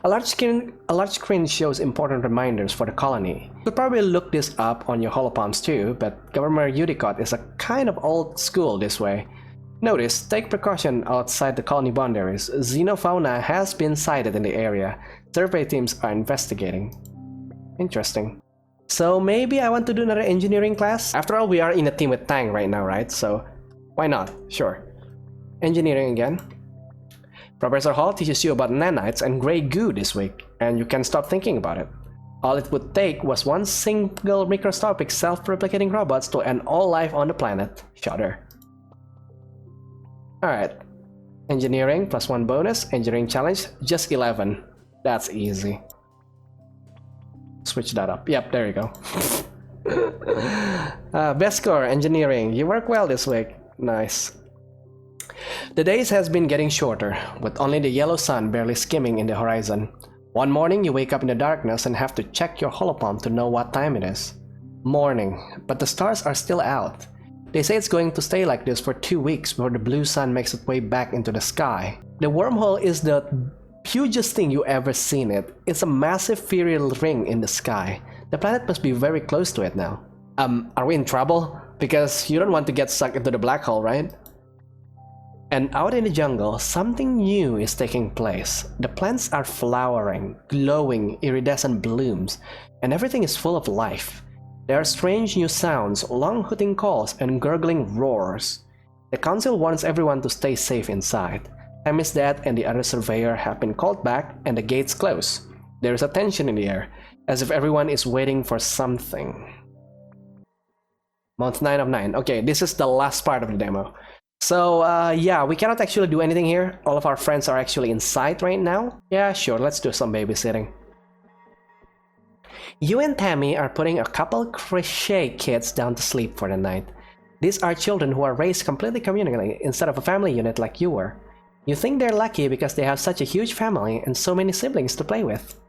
A large screen shows important reminders for the colony. You could probably look this up on your holopalms too, but Governor Udicott is a kind of old school this way. Notice, take precaution outside the colony boundaries. Xenofauna has been sighted in the area. Survey teams are investigating. Interesting. So maybe I want to do another engineering class? After all, we are in a team with Tang right now, right? So why not? Sure. Engineering again. Professor Hall teaches you about nanites and grey goo this week, and you can't stop thinking about it. All it would take was one single microscopic self-replicating robots to end all life on the planet. Shudder. Alright. Engineering plus 1 bonus. Engineering challenge, just 11. That's easy. Switch that up. Yep, there you go. Best score, engineering. You work well this week. Nice. The days has been getting shorter, with only the yellow sun barely skimming in the horizon. One morning you wake up in the darkness and have to check your holopalm to know what time it is. Morning, but the stars are still out. They say it's going to stay like this for 2 weeks before the blue sun makes its way back into the sky. The wormhole is the hugest thing you ever seen it. It's a massive ethereal ring in the sky. The planet must be very close to it now. Are we in trouble? Because you don't want to get sucked into the black hole, right? And out in the jungle, something new is taking place. The plants are flowering, glowing, iridescent blooms, and everything is full of life. There are strange new sounds, long hooting calls, and gurgling roars. The council wants everyone to stay safe inside. Tammy's dad and the other surveyor have been called back, and the gates close. There is a tension in the air, as if everyone is waiting for something. Month 9 of 9. Okay, this is the last part of the demo. So, yeah, we cannot actually do anything here. All of our friends are actually inside right now. Yeah, sure, let's do some babysitting. You and Tammy are putting a couple crochet kids down to sleep for the night. These are children who are raised completely communally instead of a family unit like you were. You think they're lucky because they have such a huge family and so many siblings to play with.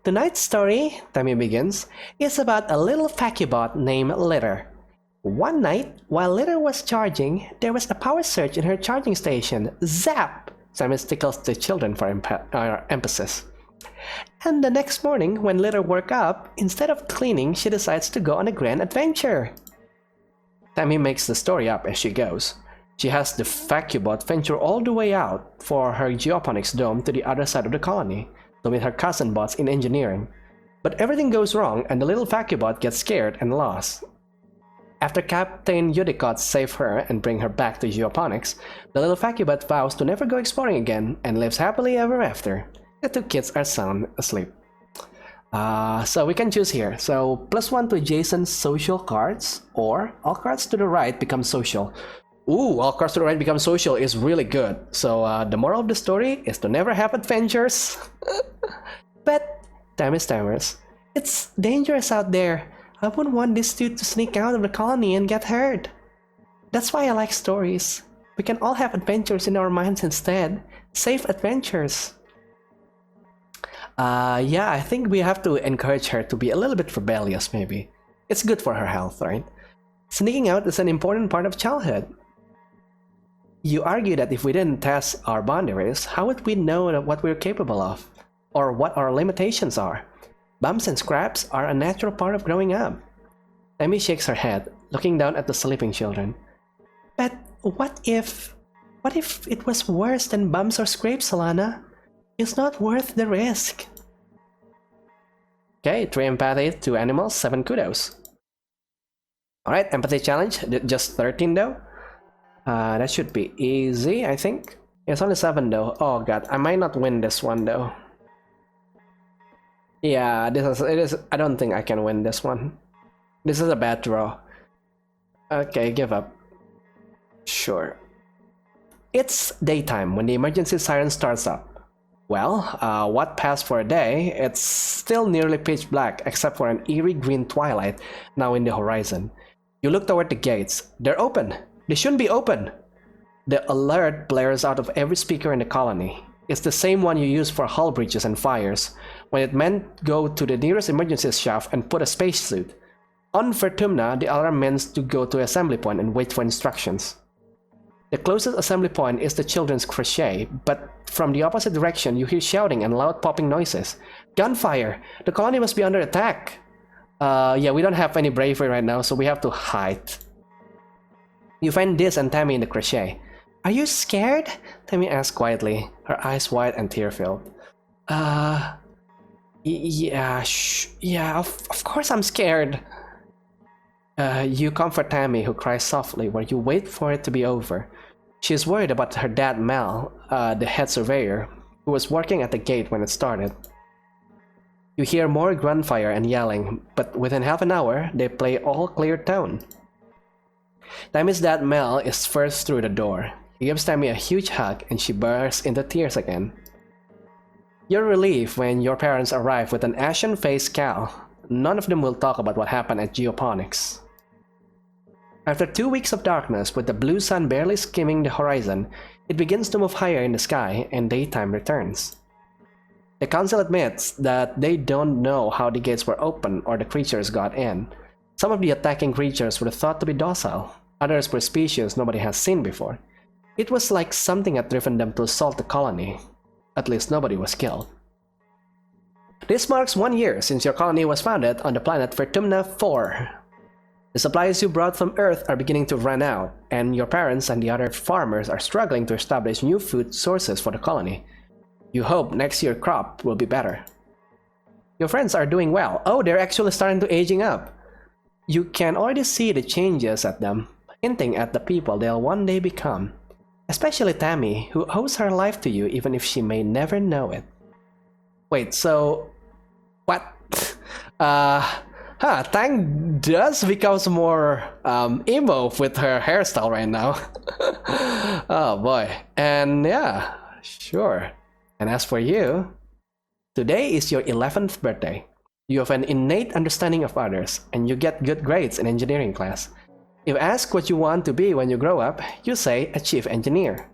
Tonight's story, Tammy begins, is about a little facubot named Litter. One night, while Litter was charging, there was a power surge in her charging station. Zap! Tammy tickles the children for emphasis. And the next morning, when Litter woke up, instead of cleaning, she decides to go on a grand adventure. Tammy makes the story up as she goes. She has the facubot venture all the way out for her geoponics dome to the other side of the colony, to meet her cousin bots in engineering. But everything goes wrong and the little facubot gets scared and lost. After Captain Udicott saves her and brings her back to geoponics, the little facubot vows to never go exploring again and lives happily ever after. The two kids are sound asleep. So we can choose here. So +1 to adjacent social cards, or all cards to the right become social. Ooh, all cards to the right become social is really good. So the moral of the story is to never have adventures. But, Tammers, it's dangerous out there. I wouldn't want this dude to sneak out of the colony and get hurt. That's why I like stories. We can all have adventures in our minds instead. Safe adventures. Yeah, I think we have to encourage her to be a little bit rebellious, maybe. It's good for her health, right? Sneaking out is an important part of childhood. You argue that if we didn't test our boundaries, how would we know what we're capable of? Or what our limitations are? Bumps and scraps are a natural part of growing up. Tammy shakes her head, looking down at the sleeping children. But what if it was worse than bumps or scrapes, Alana? It's not worth the risk. Okay, 3 empathy, 2 animals, 7 kudos. Alright, empathy challenge, just 13 though. That should be easy, I think. It's only 7 though. Oh god, I might not win this one though. Yeah, it is. I don't think I can win this one. This is a bad draw. Okay, give up. Sure. It's daytime when the emergency siren starts up. Well, what passed for a day, it's still nearly pitch black except for an eerie green twilight now in the horizon. You look toward the gates. They're open. They shouldn't be open. The alert blares out of every speaker in the colony. It's the same one you use for hull breaches and fires, when it meant go to the nearest emergency shaft and put a spacesuit. On Vertumna, the alarm meant to go to assembly point and wait for instructions. The closest assembly point is the children's crochet, but from the opposite direction you hear shouting and loud popping noises. Gunfire! The colony must be under attack! Yeah, we don't have any bravery right now, so we have to hide. You find Diz and Tammy in the crochet. Are you scared? Tammy asked quietly, her eyes wide and tear-filled. Yeah, of course I'm scared. You comfort Tammy, who cries softly, while you wait for it to be over. She is worried about her dad Mal, the head surveyor, who was working at the gate when it started. You hear more gunfire and yelling, but within half an hour, they play all clear tone. Tammy's dad Mel is first through the door. He gives Tammy a huge hug and she bursts into tears again. You're relieved when your parents arrive with an ashen-faced Cal. None of them will talk about what happened at Geoponics. After 2 weeks of darkness, with the blue sun barely skimming the horizon, it begins to move higher in the sky and daytime returns. The council admits that they don't know how the gates were opened or the creatures got in. Some of the attacking creatures were thought to be docile, others were species nobody has seen before. It was like something had driven them to assault the colony. At least nobody was killed. This marks 1 year since your colony was founded on the planet Vertumna 4. The supplies you brought from Earth are beginning to run out, and your parents and the other farmers are struggling to establish new food sources for the colony. You hope next year's crop will be better. Your friends are doing well. Oh, they're actually starting to aging up. You can already see the changes at them, hinting at the people they'll one day become. Especially Tammy, who owes her life to you even if she may never know it. Wait, so... what? Tang does become more emo with her hairstyle right now. Oh boy. And yeah, sure. And as for you, today is your 11th birthday. You have an innate understanding of others, and you get good grades in engineering class. If asked what you want to be when you grow up, you say a chief engineer.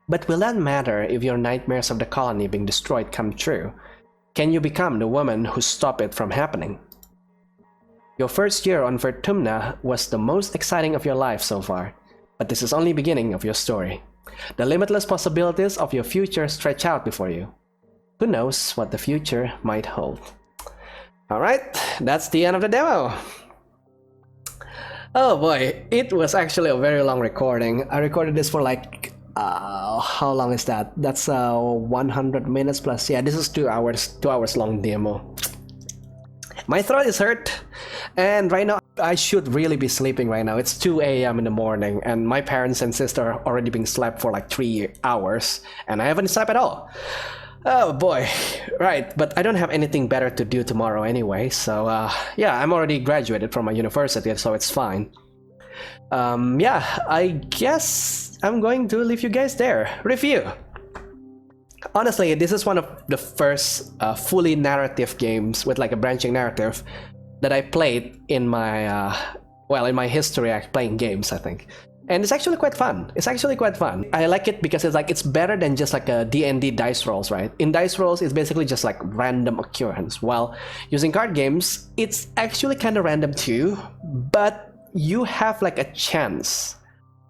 But will that matter if your nightmares of the colony being destroyed come true? Can you become the woman who stopped it from happening? Your first year on Vertumna was the most exciting of your life so far, but this is only the beginning of your story. The limitless possibilities of your future stretch out before you. Who knows what the future might hold? Alright, that's the end of the demo. Oh boy, it was actually a very long recording. I recorded this for like, how long is that? That's 100 minutes plus. Yeah, this is 2 hours long demo. My throat is hurt, and right now I should really be sleeping right now. It's 2 a.m. in the morning, and my parents and sister are already being slept for like 3 hours, and I haven't slept at all. Oh boy, right, but I don't have anything better to do tomorrow anyway, so yeah, I'm already graduated from my university, so it's fine. Yeah, I guess I'm going to leave you guys there. Review. Honestly, this is one of the first fully narrative games with like a branching narrative that I played in my, well, in my history playing games, I think. And it's actually quite fun. It's actually quite fun. I like it because it's like, it's better than just like a D&D dice rolls, right? In dice rolls, it's basically just like random occurrence. While using card games, it's actually kind of random too, but you have like a chance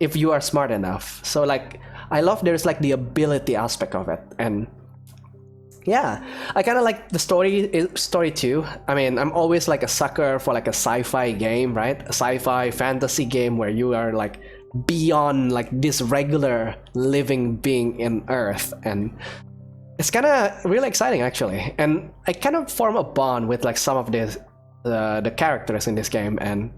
if you are smart enough. So like, I love there's like the ability aspect of it. And yeah, I kind of like the story too. I mean, I'm always like a sucker for like a sci-fi game, right? A sci-fi fantasy game where you are like beyond like this regular living being in Earth, and it's kind of really exciting actually. And I kind of form a bond with like some of the characters in this game, and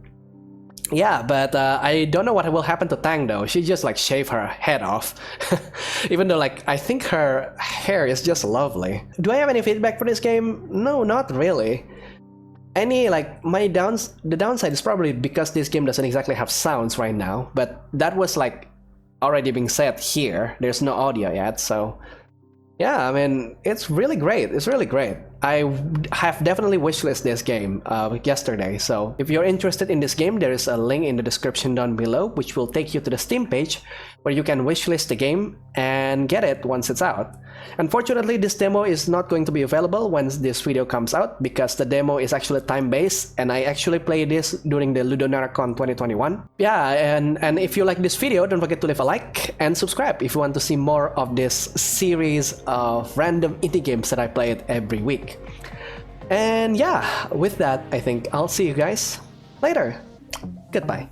yeah, but I don't know what will happen to Tang though. She just like shaved her head off. Even though like I think her hair is just lovely. Do I have any feedback for this game? No, not really. Any like the downside is probably because this game doesn't exactly have sounds right now, but that was like already being said here. There's no audio yet, so yeah, I mean, it's really great. It's really great. I have definitely wishlisted this game yesterday, so if you're interested in this game, there is a link in the description down below, which will take you to the Steam page where you can wishlist the game and get it once it's out. Unfortunately, this demo is not going to be available once this video comes out because the demo is actually time-based, and I actually played this during the Ludonarracon 2021. Yeah, and if you like this video, don't forget to leave a like and subscribe if you want to see more of this series of random indie games that I played every week. And yeah, with that, I think I'll see you guys later. Goodbye.